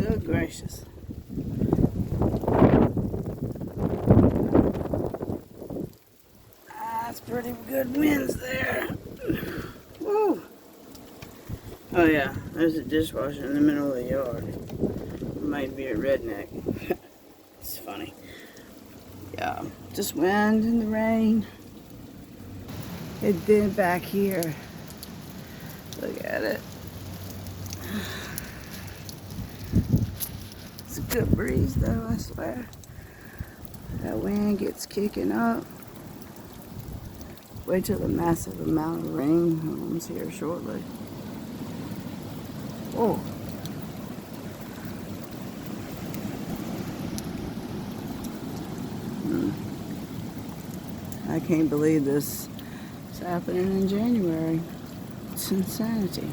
Good gracious. That's pretty good winds there. Woo. Oh yeah, there's a dishwasher in the middle of the yard. Might be a redneck. It's funny. Yeah, just wind and the rain. And then back here, look at it. It's a good breeze though, I swear. That wind gets kicking up. Wait till the massive amount of rain comes here shortly. Oh. I can't believe this is happening in January. It's insanity.